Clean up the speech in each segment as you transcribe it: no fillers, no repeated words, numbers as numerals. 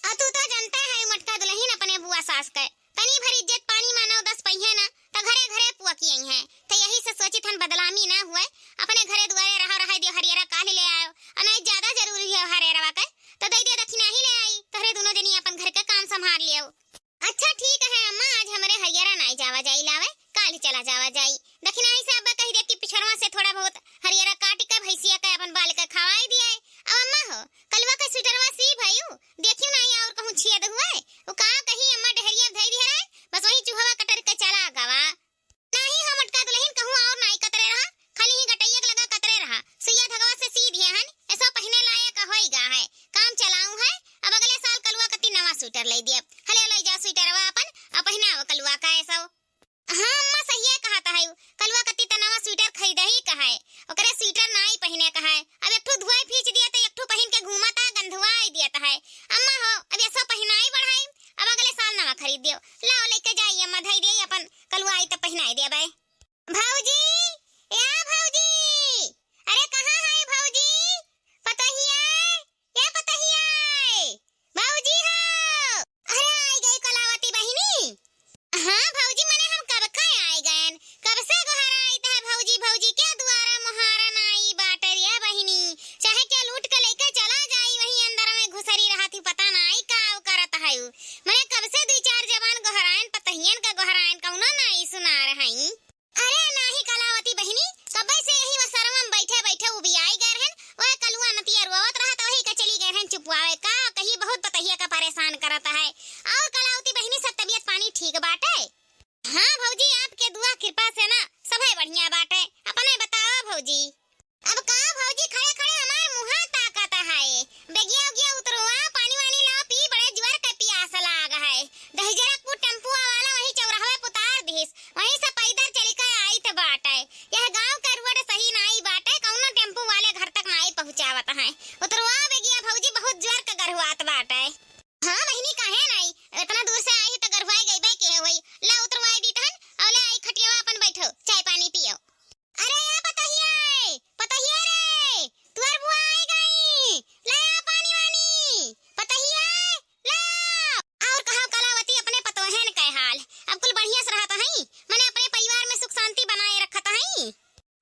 और तू तो जानता है मटका दुल्हन अपने बुआ सास के तनी भर इज्जत पानी मानो 10 पहिए ना तो घरे घरे पुआ की आई है। तो यही से सोची थन बदलामी ना हुए अपने घरे दुआरे रहा दियो हरियरा काले ले आयो अनाज ज्यादा जरूरी है हरियरा का तो दई दे दक्षिणा ही ले आई तहरे दोनों जनी अपन घर का काम संभाल लियो। अच्छा ठीक है अम्मा आज हमरे हरियरा नाई जावा जाई लावे काल चला जावा जाई दक्षिणा ही से अब्बा कह दे कि पिछरवा से थोड़ा बहुत हरियरा काट के भैंसिया का अपन बाल का खवाई दिए। अब अम्मा हो कलवा का स्वेटरवा सी भाईऊ देखियो नहीं और कहूं छियद हुए वो का कहीं अम्मा डहरिया धई दिया रे बस वही चूहवा कटर के चला गवा नहीं हम अटका दुल्हन कहूं और नाई कतरे रहा खाली ही गटैया के लगा कतरे रहा सुइया धगवा से सी दिए हन ऐसा पहने लायक होईगा है काम चलाऊं है। अब अगले साल कलवा कति नवा स्वेटर ले दिए हले ले जा स्वेटरवा अपन पहनाव कलवा का ऐसा। हां अम्मा सही है कहता है कलवा कति त नवा स्वेटर खरीद ही कहा है ओकरे स्वेटर नाई पहने कहा है। अब एक ठो धुआई फींच दिया तो एक ठो पहन के घूमता गंधुआई दिया है। अम्मा हो अब ऐसा पहनाई बढ़ाई अब अगले साल नवा खरीद दियो लाओ लेके जाइए अम्मा धई दे अपन कलवा आई तो पहनाई दे बे। भौजी या भौजी अरे कहां है भौजी पतहिया या पतहिया भौजी हो अरे आई गई कलावती बहिनी। हां भौजी मने हम कब का आई गयन कब से गोहरा आई है भौजी भौजी क्या दुआरा मोहारा नाई बाटरिया बहिनी चाहे क्या लूट के लेके चला जाई वही अंदर में घुसरी रहा थी पता नहीं का करत है मने कब से दो चार जवान गोहरायन पतहियन का गोहरायन कौनो नहीं सुना रही। अरे नाही कलावती बहिनी कब से यही वसरम बैठे बैठे उबी आई गए रहन ओए कलुआ नतिया रोवत रहा तो वही के चली गए रहन चुपवावे का कहीं बहुत पतहिया का परेशान करता है। और कलावती बहिनी सब तबीयत पानी ठीक बाटे। हां भौजी आपके दुआ कृपा से ना सबे बढ़िया बाटे अपने बताओ भौजी। अब का भौजी खड़े खड़े हमार मुंह ताकत है बेगिया उगिया उतरवा पानी वानी ला पी बड़े ज्वर का प्यास लाग है दहजरकपुर टेम्पो वाला वही चौराहे पुतार दिस वहीं से पैदल चली के आई त बाटे यह गांव का रोड सही नहीं बाटे कौनो टेम्पो वाले घर तक नहीं पहुंचावत है उतरवा बेगिया भौजी बहुत ज्वर का गरहुआत बाटे। हां बहिनी काहे नहीं इतना दूर से आई तो गरहुआई गई बे के होई ला उतरवाई दी तहन और ले आई खटियावा अपन बैठो चाय पानी पियो। अरे या पतहिया रे तुअर बुआ आई गई ले आ पानी वानी पतहिया ले और कहो कलावती अपने पतोहन के हाल अब कुल बढ़िया से रहता है माने अपने परिवार में सुख शांति बनाए रखता है।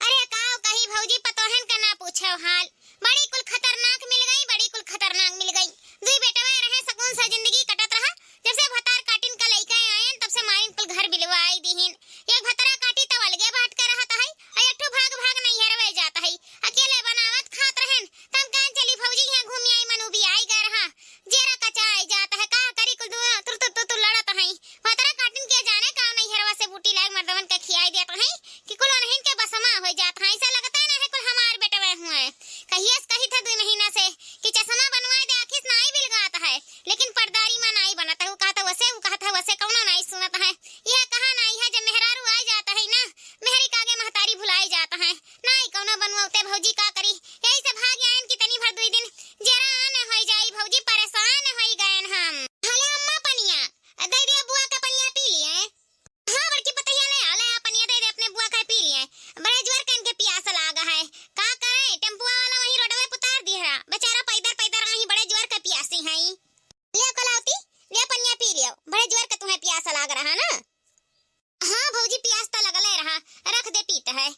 अरे काओ कही भौजी पतोहन का ना पूछो हाल बड़ी कुल खतरनाक मिल गई बड़ी कुल खतरनाक मिल गई दुई बेटवा रहे सकून से जिंदगी कटत रहा जब से भतार काटिन का लइका आयन तब से माइन कुल घर बिलवाई दीहिन एक भतरा काटी तो अलगे बाट कर रहता है और एक ठो भाग भाग नहीं हरवे जाता है अकेले बनावत खात रहन तब कान चली भौजी यहां घूमी आई मनु भी आई गए रहा जेरा कचाई जाता है का करी कुल दुआ तुर लड़त है भतरा काटिन के जाने का नहीं हरवा से बूटी लाग मर्दवन के खियाई देता है कि कुल नहीं के बसमा हो जाता है ऐसा लगता है ना है कुल हमार बेटवा हुए कहियस कही था 2 महीना से कि चश्मा बनवाए दे आखिस नहीं बिलगाता है लेकिन पर्दारी में नहीं बनता वो कहता वैसे कौनो नहीं सुनता है यह कहा नहीं है जब मेहरारू आ जाता है ना मेहरी कागे महतारी भुलाई जाता है नहीं कौनो बनवाते भौजी का करी यही से भाग आयन की तनी भर 2 दिन जरा न हो जाई भौजी परेशान होई गयन हम। हले अम्मा पनिया दे दे बुआ का पनिया पी लिए। हां बड़की पतैया ले आले पनिया दे दे अपने बुआ का पी लिए बड़े जोर कन के प्यास लागा है का करे टेम्पो वाला वही रोडवे पुतार दिहरा बेचारा पैदल वही बड़े जोर का प्यासी है ले कलावती ले पनिया पी लियो बड़े जोर का तुम्हें प्यास लाग रहा ना। हां भौजी प्यास तो लगले रहा रख दे पीता है।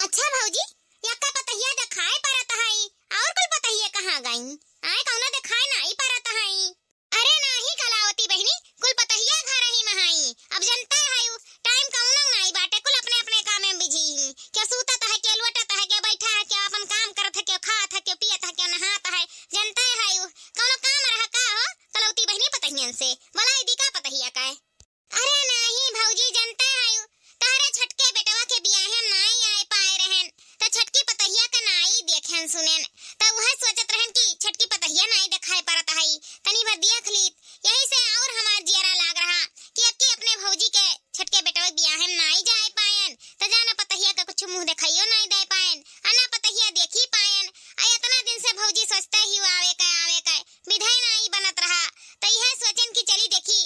अच्छा भौजी यक्का पतहिया दिखाई परत है और कुल पतहिया कहां गई आए कौनो दिखाई नहीं परत है। अरे नहीं कलावती बहिनी कुल पतहिया घर ही महाई अब जनता है टाइम कौनो नहीं बाटे कुल अपने अपने काम में बिजी क्या सूतत है क्या लोटत है क्या बैठा है क्या अपन काम करत है क्या खात है क्या पियत है क्या नहात है जनता है कौनो काम रहा का हो कलावती बहिनी पतहियन से मलाई दी का पतहिया का। अरे नहीं भौजी जनता है तारे छटके बेटवा के बियाह नहीं आए पाए रहन त छटकी पतहिया का नहीं देखन सुनेन त वह सोचत रहन कि छटकी पतहिया नहीं दिखाई परत है तनी भर देख लीत यही से और हमार जियरा लाग रहा कि अब के अपने भौजी के छटके बेटवा बियाह नहीं जाए पायन त जाना पतहिया का कुछ मुंह दिखाइयो नहीं दे पायन अना पतहिया देखी पायन आ इतना दिन से भौजी सोचते ही आवे का विधाई नहीं बनत रहा त यह सोचन कि चली देखी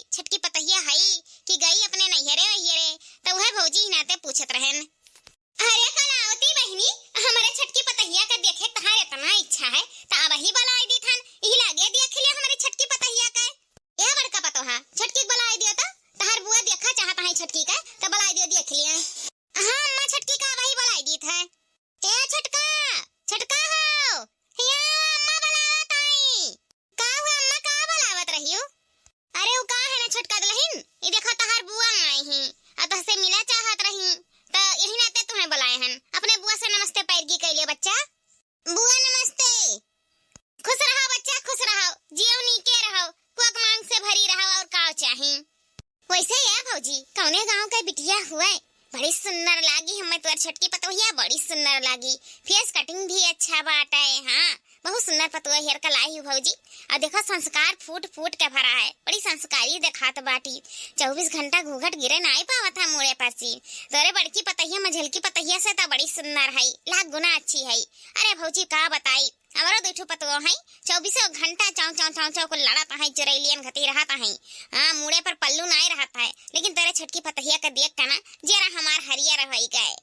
भौजी कौने गांव के बिटिया हुए? बड़ी सुंदर लागी हमें तोर छोटकी पतोहिया, बड़ी सुंदर लागी। फेस कटिंग भी अच्छा बाटे। हाँ बहुत सुंदर पतोह हेयर का लाई हूँ भौजी। और देखो संस्कार फूट फूट के भरा है, बड़ी संस्कारी देखात बाटी। 24 घंटा घूंघट गिरे नहीं पावा था मोड़े पर सी। तोरे बड़की पतोहिया मझलकी पतोहिया से तो बड़ी सुंदर है, लाख गुना अच्छी है। अरे भौजी का बताई, हमारा दूठो पतोह है 24 घंटा चाव चाव चाव चाव को लड़ाता है, चुरैलियन घती रहता है। हाँ मुड़े पर पल्लू नहीं रहता है, लेकिन तेरे छटकी पतोहिया का देख का ना जरा हमार हरियर हो गए।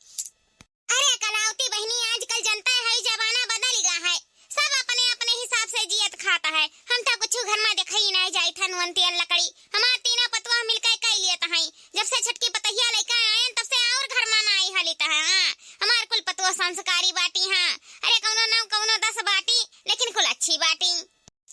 अरे कलावती बहनी आजकल जनता है जमाना बदल गया है, सब अपने अपने हिसाब से जियत खाता है। हम तो कुछ घर में देखा ही नहीं जाई था नुअंतियन लकड़ी, हमार तीनों पतवा मिलकर कई लियत हैं। जब से छटकी पतोहिया लेकर आए तब से और घर में नहीं हलित है। हाँ हमार कुल पतवा संस्कारी बाटी। हाँ अरे कौनो नाम कौनो 10 बाटी, लेकिन कुल अच्छी बाटी।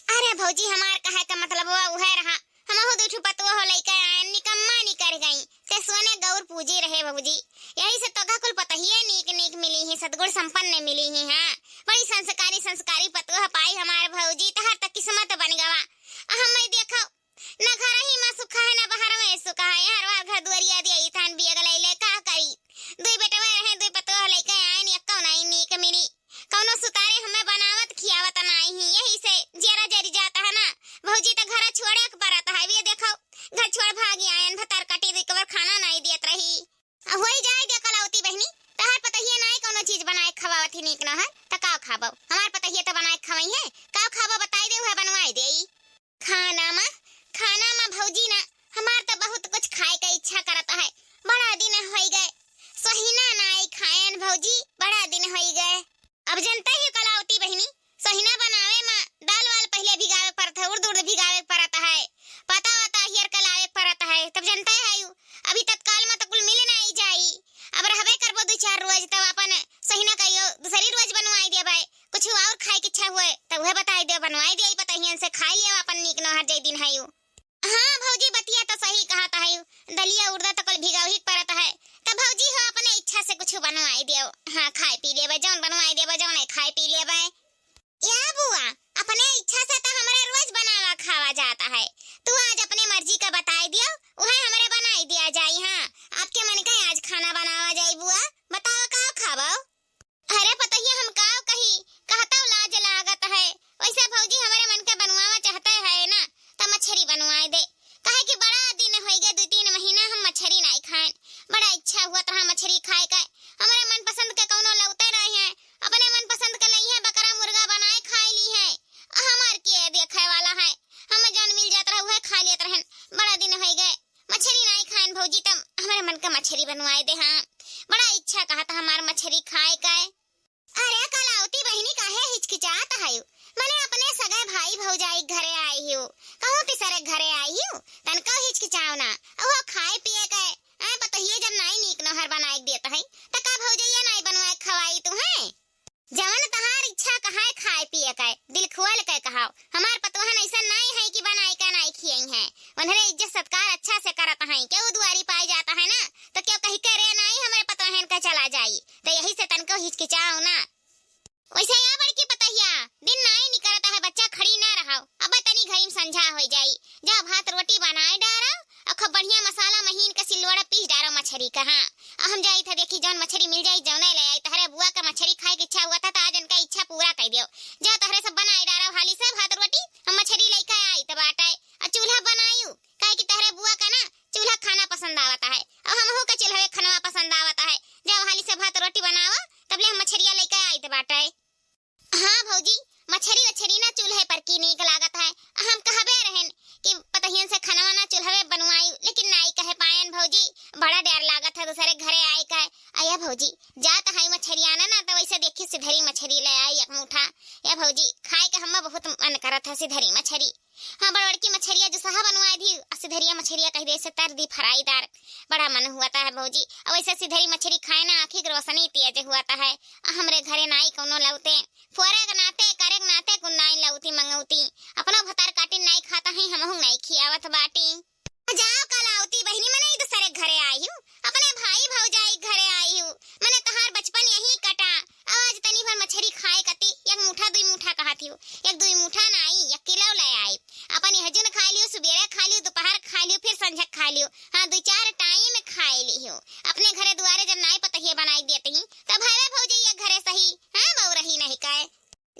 अरे भौजी हमार कहे का मतलब वह रहा, हम हो दूठो पतवा हो लेकर आए निकम्मा निकर गई ते सोने गौर पूजी रहे भौजी। यही से तो कुल पतोहिया नीक नीक मिली है, सदगुण संपन्न मिली है। हाँ बड़ी संस्कारी संस्कारी पतोह पाई हमारे भौजी, तहर तक किस्मत बन गवा। हम मैं देखो न घर ही में सुखा है न बाहर में सुखा है। हर बार घर दुआरिया दिए थान भी अगले ले का करी, दुई बेटवा रहे दुई पतोह लेके आए नि अक्का नहीं नीक मिली। कौनो सुतारे हमें बनावत खियावत नहीं ही, यही से जरा जरी जाता है ना भौजी तो घर छोड़े के पड़ता है। ये देखो घर छोड़ भागी आयन भतार काटी दी कबर खाना नहीं देत रही। होई जाए दे कलावती बहनी, तहर पतोहिया नहीं कोनो चीज बनाए खवावत ही नीक न है त का खाबो? हमार पतोहिया तो बनाए खवई है, का खाबो बताई दे, वह बनवाई देई। खाना में भौजी ना हमार तो बहुत कुछ खाए का इच्छा करता है, बड़ा दिन हो गए सोहिना नहीं खायन भौजी, बड़ा दिन हो गए। अब जनता ही कलावती बहनी सोहिना बनावे में दाल वाल पहले भिगावे पड़ता है, उर्द भिगावे पड़ता है, पता वता हियर कलावे पड़ता है, तब जनता है यू अभी तत्काल में तो कुल मिले नहीं जाई। अब रहबे करबो 2-4 रोज तब अपन सोहिना कहियो दूसरी रोज बनवाई दे भाई, कुछ और खाए की इच्छा हुए तब वह बताई दे बनवाई दे, पतोहियन से खाई लिया अपन नीक न हर जे दिन है यू। हाँ भौजी बतिया तो सही कहा था यू, दलिया उर्दा तो कुल भिगाव ही पड़ता है, तब भौजी हो अपने इच्छा से कुछ बनवाई दियो। हाँ खाए पी लेबे जौन बनवाई देबे जौन खाए पी लेबे। या बुआ अपने इच्छा से तो हमारे रोज बनावा खावा जाता है, तू आज अपने मर्जी का बताई दियो वह हमारे बनाई दिया जाई। हाँ आपके मन का आज खाना बनावा जाई बुआ, बताओ का खाबो? अरे पतोहिया हम का कही कहता लाज लागत है, वैसे भौजी हमारे मन का बनवावा चाहता है ना तो मछली बनवाई दे, काहे कि बड़ा दिन हो गए 2-3 महीना हम मछली नहीं खाएं, बड़ा इच्छा हुआ था मछली खाए का। हमारे मन पसंद के कौनो लौटे रहे हैं, अपने मन पसंद के लई है बकरा मुर्गा बनाए खाई ली है। हमार के देखे वाला है, हम जौन मिल जात रहा वह खा लेत रहन, बड़ा दिन हो गए मछली नहीं खाएं भौजी, तब हमारे मन का मछली बनवाए दे। हाँ बड़ा इच्छा कहा था हमार मछली खाए का। अरे कलावती बहनी काहे हिचकिचात है, मैंने अपने सगे भाई भौजाई घरे आई हूँ, कहूँ तीसरे घरे आई हूँ तनका हिचकिचाओ ना, वो खाए पिए गए पतोहिया जब नहीं नीक नहर बनाए देता है तो का भौजैया नहीं बनवाए खवाई तू है? जवन तहार इच्छा कहां खाए पिए का दिल खोल के कहाओ, हमार पतोहन ऐसा नहीं है कि बनाई का नहीं खियई है, उन्हें इज्जत सत्कार अच्छा से करत है, क्यों दुआरी पाई जाता है ना तो क्यों कही करे नहीं हमारे पतोहन का चला जाई, तो यही से तनको हिचकिचाओ ना। वैसे या बड़की पतोहिया दिन नहीं निकलता है, बच्चा खड़ी ना रहो, अब तनी घरी में संझा हो जाई, जा भात रोटी बनाए डारो और खूब बढ़िया मसाला महीन का सिलवड़ा पीस डारो मछली का। हाँ हम जाई था देखी जौन मछली मिल जाई जौने ले आई, तहरे बुआ का मछली खाए की इच्छा हुआ था तो आज उनका इच्छा पूरा कर दियो, जा तहरे सब बनाई डारो हाली से भात रोटी, हम मछली लेके आई तब आटाए और चूल्हा बनायू, काहे कि तहरे बुआ का ना चूल्हा खाना पसंद आवता है और हमहू का चूल्हा खाना पसंद आवता है, जा हाली से भात रोटी बनावा तब ले हम मछलिया लेके आई तब आटाए। हाँ भौजी मछली ना चूल्हे पर की नीक लागत है, हम कहबे रहन कि पतोहियन से खाना वाना चूल्हे बनवाई, लेकिन नहीं कहे पायन भौजी, बड़ा डर लागत है दूसरे घरे आए का। आया भौजी जात है मछलिया ना तो वैसे देखी सिधरी मछली ले आई एक मुठा, या भौजी खाए के हम बहुत मन करत है सिधरी मछली। हाँ बड़की मछलिया जो सहा बनवाई थी सिधरिया मछलिया कह दे से तर दी फ्राईदार, बड़ा मन हुआ था है भौजी, और वैसे सिधरी मछली खाए ना आँखी की रोशनी तेज हुआ था है। हमरे घरे नाई कोनो लौते फोरे नाते करे नाते कुन नाई लौती मंगौती, अपना भतार काटी नहीं खाता है, हमहू नहीं खियावत बाटी। जाओ कलावती बहनी मैंने दूसरे घरे आई हूँ, अपने भाई भौजाई घरे आई हूँ, मैंने तहार बचपन यही कटा, आज तनी भर मछली खाए कती एक मुठा 2 मुठा कहती हूँ, 1-2 मुठा नहीं 1 किलो ले आई, अपन हजून खा लियो, सुबेरे खा लियो, दोपहर खा लियो, फिर संझा खा लियो। हाँ दो चार टाइम खाए ली हो। अपने घरे दुआरे जब नाई पतहिए बनाई देती तब हवे भौजैया घरे सही हां बहु रही नहीं काए।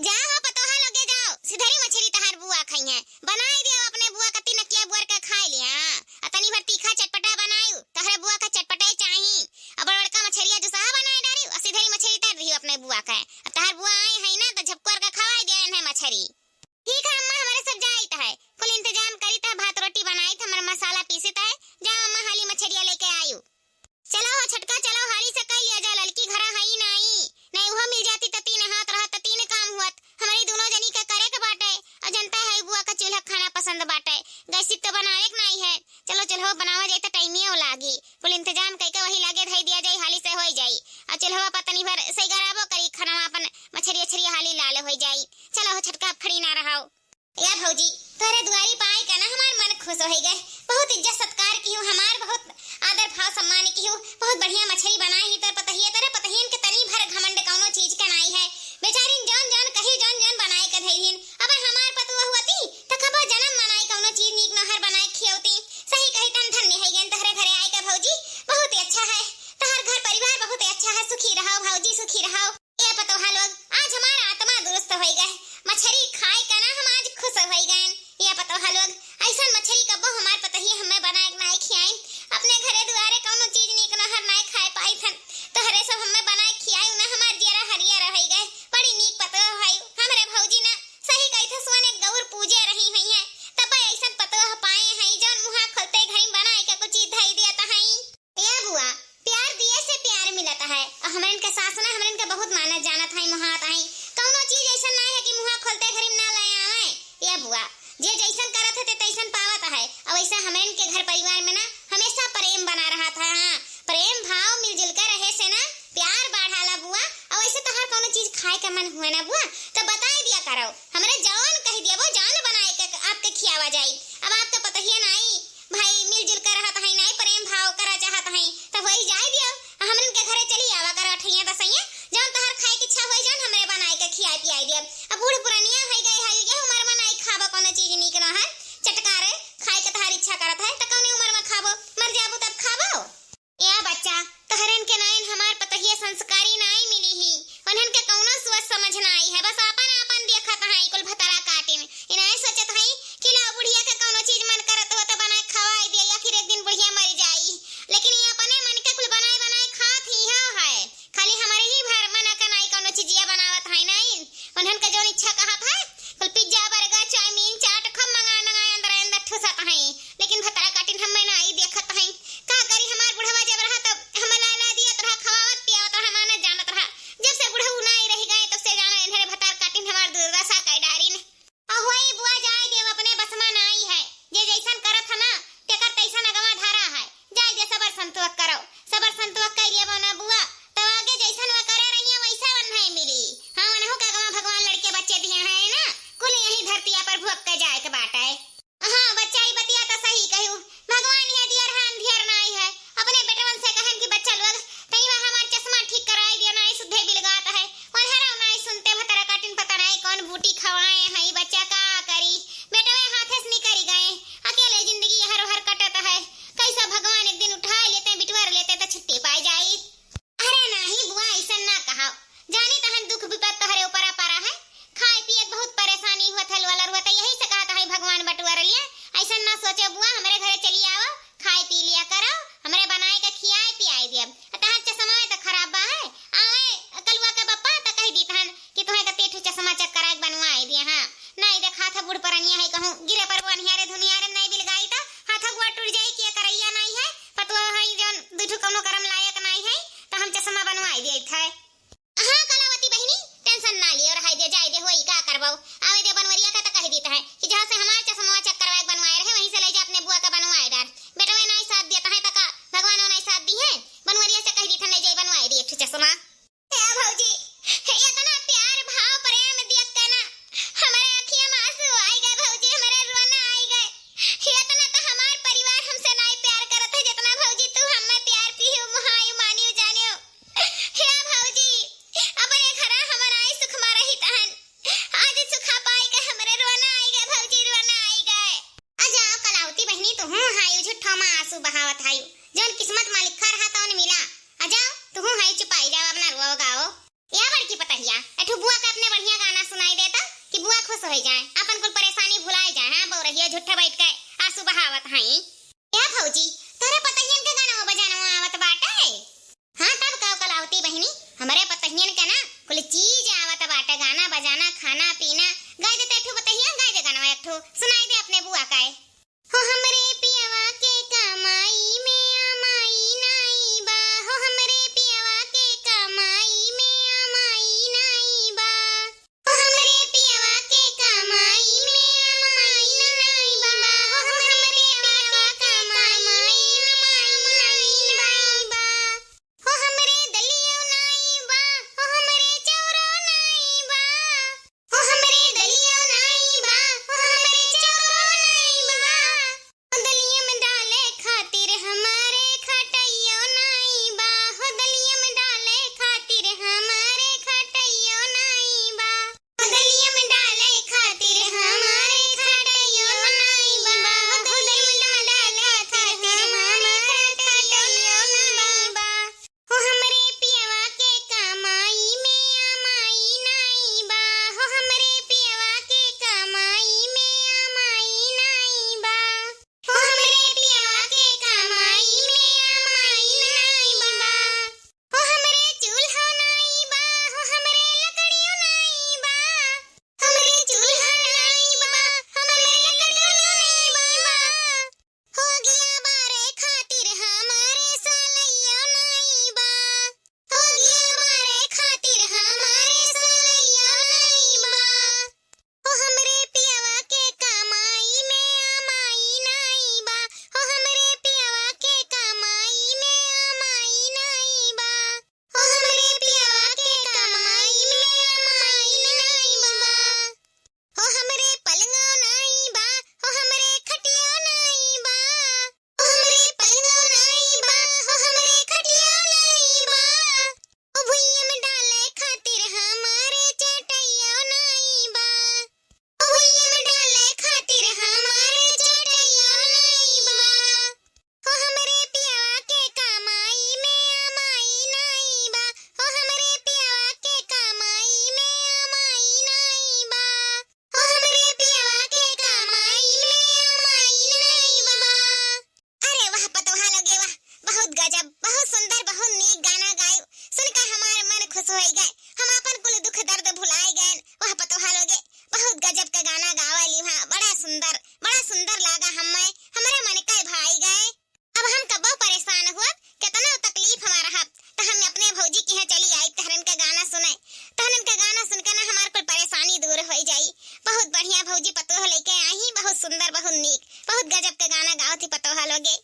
जाओ पतोहा लगे जाओ सिधरी मछली तहार बुआ खाई है बनाई दियो अपने बुआ कति नकिया बुआर के खाए लिया आ तनी भर तीखा चटपटा बनायू तहरे बुआ का चटपटाई चाही। अब बड़का मछलिया जो सहा बनाए डारी आ सिधरी मछली तर रही अपने बुआ का तहार बुआ आए है ना तो झपकोर का खवाई दे है मछली। ठीक है अम्मा हमारे सब जाइत है कुल इंतजाम करी ता भात रोटी बनाई था हमर मसाला पीसित है जा अम्मा हाली मछलिया लेके आयू। चलो छटका चलो हाली से कह लिया जा लड़की घरा हई नहीं वो मिल जाती त तीन हाथ रहत त तीन काम हुत हमारी दोनों जनी के करे के बाटे और जनता है बुआ का चूल्हा खाना पसंद बाटे गैस तो बनावे के नहीं है। चलो चलो बनावा जाए तो टाइमियो लागी कुल इंतजाम कइके वही लागे धई दिया जाई हाली से होई जाई और चलो पतनी भर सही गराबो करी खाना अपन मछरी छरी हाली लाल होई जाई। चलो छटका खड़ी ना रहो या भौजी तोरे दुआरी पाए का ना हमार मन खुश हो गए बहुत इज्जत सत्कार की हूं हमार बहुत आदर भाव सम्मान की हूं बहुत बढ़िया मछली बनाई ही तर पतहियन के तनी भर घमंड कौनो चीज के नहीं है बेचारी जौन जौन कही जौन जौन बनाए के धइलिन अब हमार पतुआ हुआती त कबो जन्म मनाई कौनो चीज नीक नहर बनाए खियौती सही कही तन धन्य है गन तहरे घरे आए का भौजी बहुत अच्छा है तहर घर परिवार बहुत अच्छा है सुखी रहो भौजी सुखी रहो। ए पतोहा लोग आज हमारा आत्मा दुरुस्त हो गए मछली खाए का ना हम आज खुश हो गए। ये पतोहा लोग ऐसा मछली कबो हमार पतही हमें बनाए नहीं खियाई अपने घरे दुआरे कौनो चीज नीक नहर नहीं खाए पाई थन तो हरे सब हमें बनाए खियाई ना हमार जेरा हरिया रह गए बड़ी नीक पतोह है हमरे भौजी ना सही कही थे सोने गौर पूजे रही हुई है तब ऐसा पतोह पाए हैं जौन मुहा खोलते घड़ी बनाए के कुछ चीज धई दिया ता है। ये बुआ प्यार दिए से प्यार मिलता है और हमरन के सास ना हमरन के बहुत मानत जानत है मुहात है कौनो चीज ऐसा नहीं है कि मुहा खोलते घड़ी ना ले आवे। ये बुआ जे जैसन करत है तैसन पावत है और वैसा हमरन के घर परिवार में ना हमेशा प्रेम बना रहा था। हाँ प्रेम भाव मिलजुल कर रहे से ना प्यार बढ़ाला बुआ और वैसे तो हर कोनो चीज खाए का मन हुए ना बुआ तो बताई दिया करो हमरे जवान कह दिया वो जान बनाए के आपके खियावा जाई। अब आप तो पता ही नहीं भाई मिलजुल कर रहत है नहीं प्रेम भाव करा चाहत है तो वही जाई दियो हमरन के घरे चली आवा कर ठैया दसैया जौन तहर खाए की इच्छा होई जौन हमरे बनाए के खियाई पियाई दिया। अब बूढ़ पुरानिया है गए है ये उम्र में नहीं खाबो कोनो चीज नीक न है चटकारे खाए के तहर इच्छा करत है त कौने उम्र में खाबो मर जाबो तब खाबो। या बच्चा तहरन के नाइन हमार पतहिया संस्कारी नहीं मिली ही उन्हन के कौनो सोच समझ ना आई है बस अपन अपन देखत है कुल भतरा काटिन इनाय सोचत है कि ला बुढ़िया के कौनो चीज मन करत हो त बनाए खवाई दे या फिर एक दिन बुढ़िया मर जाई लेकिन ये अपने मन के कुल बनाए बनाए खात ही है खाली हमारे ही भर मन का नहीं कौनो चीजिया बनावत है नहीं उन्हन के जोन इच्छा कहत है कुल पिज्जा बर्गर चाउमीन चाट खम मंगा अंदर ठुसत है लेकिन भतरा काटिन हम ना आई देखत है का करी हमार बुढ़वा जब रहा तब हम ला दिया तरह खवावत पियावत रहा माना जानत रहा जब से बुढ़ऊ नहीं रह गए तब से जाना इन्हरे भतार काटिन हमार दुर्दशा कई डारिन अहोई बुआ जाए देव अपने बसमा नहीं है जे जैसन करत है ना तेकर तैसन अगवा धारा है जाए दे सबर संतोष करो सबर संतोष कर लेबो ना बुआ तब आगे जैसन वा करे रहिए वैसा वन नहीं मिली। हां वनहु का गवा भगवान लड़के बच्चे दिए हैं ना कुल यही धरतिया पर भूख के जाए के बात है। हां बच्चा ही बतिया तो सही कहू भगवान ये दिया रहन धियर नहीं है अपने बेटवन से कहन कि बच्चा लोग तईवा हमार चश्मा ठीक कराई दियो नहीं सुधे बिलगात है वनहरा नहीं सुनते भतरा काटिन पता नहीं कौन बूटी खवाए हैं बच्चा का करी बेटवे हाथे से निकल गए अकेले जिंदगी हर हर कटत है कैसा भगवान एक दिन उठा लेते बिटवर लेते तो छुट्टी पाई जाई। अरे नहीं बुआ ऐसा ना कहो जानी तहन दुख विपत तहरे ऊपर पड़ा है खाए पिए बहुत परेशानी हुआ थल वाला हुआ यही से कहता है भगवान बटुआर लिया ऐसा ना सोचे बुआ हमारे घरे चली आओ खाए पी लिया करो हमरे बनाए के खियाए पियाई दिया तहर चश्मा तो खराब बा है आवे कलुआ के बप्पा तो कह दी तहन कि तोहे का तेठू चश्मा चेक करा के बनवाई दिया। हां नहीं देखा था बुढ़ परनिया है कहूं गिरे पर बनियारे धुनियारे नहीं बिलगाई ता हाथ गुआ टूट जाई के करैया नहीं है पतवा है जौन दुठू कोनो करम लायक नहीं है तो हम चश्मा बनवाई दिए थे। हां कलावती बहिनी टेंशन ना लियो रहाई दे जाई दे होई का करबो आवे दे बनवरिया का तो कह देता है कि जहां से हमार चश्मा चेक करवाए बनवाए रहे वहीं से ले जा अपने बुआ का बनवाए डार बेटवे नहीं साथ देता है तका भगवान नहीं साथ दी है बहनी तो हूँ हायु झूठो में आंसू बहावत हायु जोन किस्मत में लिखा रहा तौन मिला। आ जाओ तू हूँ हायु चुपाई जाओ अपना रुआ गाओ। या बड़की पतहिया एठू बुआ का अपने बढ़िया गाना सुनाई देता कि बुआ खुश हो जाए अपन कुल परेशानी भुलाए जाए। हां बो रहियो झूठे बैठ के आंसू बहावत हई। या भौजी तोरे पतहियन के गाना बजाना आवत बाटे। हां तब का कलावती बहनी हमरे पतहियन के ना कुल चीज आवत बाटे गाना बजाना खाना पीना गाय दे एठू पतहिया गाय दे गाना एठू सुनाई दे अपने बुआ का। हो हमरे पियवा के कमाई में अमाई नाई बा। हो हमरे पियवा के कमाई में अमाई नाई बा। हो हमरे पियवा के कमाई में अमाई नाई बा। हो हमरे पियवा के कमाई में अमाई नाई बा। हो हमरे दलियो नाई बा। हो हमरे चौरो नाई बा। हो हमरे दलियो नाई बा। हो हमरे चौरो नाई बा। हो दलिया में डाले खातिर हमारे खटैयो नाई बा। हो दलिया में डाले खातिर हमारे खटैयो नाई बा। हो दलिया में डाले खातिर हमारे खटैयो नाई बा। हो दलिया में डाले खातिर हमारे खटैयो नाई बा। हो हमरे पियवा के कमाई में अमाई नाई बा। हो हमरे पियवा के कमाई में अमाई नाई बा। हो हमरे पियवा के कमाई में अमाई नाई बा। हो हमरे चूल्हा नाई बा। हो हमरे लकड़ियो नाई बा। हमरे चूल्हा नाई बा। हमरे लकड़ियो नाई बा। हो गया बारे खातिर हमारे सालैयो नाई बा। हो गया बारे खातिर हमारे सालैयो नाई बा। हो हमरे पियवा के कमाई में अमाई नाई बा। हो हमरे पियवा के कमाई में अमाई नाई बा। हो हमरे पियवा के कमाई में अमाई नाई बा। हो हमरे पलंगो नाई बा। हो हमरे खटियो नाई बा। हो हमरे पलंगो नाई बा। हो हमरे खटियो नाई बा। हो भुइया में डाले खातिर हमारे चटैयो नाई बा। हो भुइया में डाले खातिर हमारे चटैयो नाई बा। हो हमरे पियवा के कमाई में अमाई नाई बा। हो हमरे पियवा के कमाई में अमाई नाई बा। हो हमरे पियवा के कमाई में अमाई नाई बा। अरे वाह पतोहा लगे वाह बहुत गजब बहुत सुंदर बहुत नीक गाना गायो सुनकर हमारे मन खुश हो गए। हम अपन कुल दुख दर्द भुलाए गए। वाह पतोहा लगे बहुत गजब का गाना गावली। हां बड़ा सुंदर लागा हमें हमरे मन का भाई गए। अब हम कबो परेशान हुआ कितना तकलीफ हमारा हब तो हम अपने भौजी के यहाँ चली आई तहरन का गाना सुने। तहरन का गाना सुनकर ना हमार कुल परेशानी दूर हो जाई। बहुत बढ़िया भौजी पतोह लेके आई बहुत सुंदर बहुत नीक बहुत गजब का गाना गाओ थी पतोहा लोगे।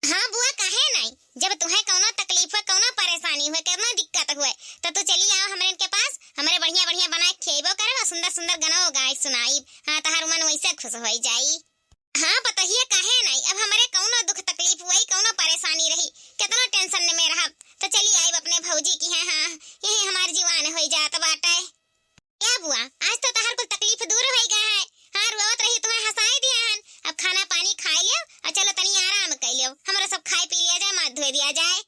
हाँ बुआ काहे नहीं जब तुम्हें कोनो तकलीफ हो कोनो परेशानी हो कोनो दिक्कत हुए तो तू चली आओ हमरे के पास हमरे बढ़िया बढ़िया बनाए खेबो करे सुंदर सुंदर गाना गाय सुनाई। हाँ तहार मन वैसे खुश हो जाई। हाँ बताइए काहे नहीं अब हमरे कोनो दुख तकलीफ हुई कोनो परेशानी रही कितना टेंशन में रहब तो चली आई अपने भौजी की है। हाँ यही हमार जीवन हो जात बाटे। या बुआ आज तो तहार कुल तकलीफ दूर हो गया है। हाँ रोवत रही तुम्हें हंसाई दिया हन। अब खाना पानी खाई लियो और चलो तनी आराम कर लियो हमरा सब खाई पी लिया जाए माथ धोए दिया जाए।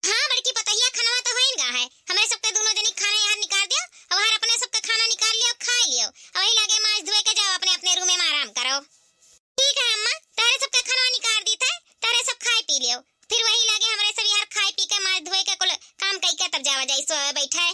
हाँ बड़की पतहिया खाना तो होइन गा है हमरे सबके दोनों जनी खाना यहाँ निकाल दियो और हर अपने सबका खाना निकाल लियो खा लियो और वही लागे माथ धोए के जाओ अपने अपने रूम में आराम करो। ठीक है अम्मा तारे सबका खाना निकाल दी था तारे सब खाई पी लियो फिर वही लागे हमरे सब यार खाई पी के माथ धोए के कुल काम कई के तब जावा जाई सो बैठे।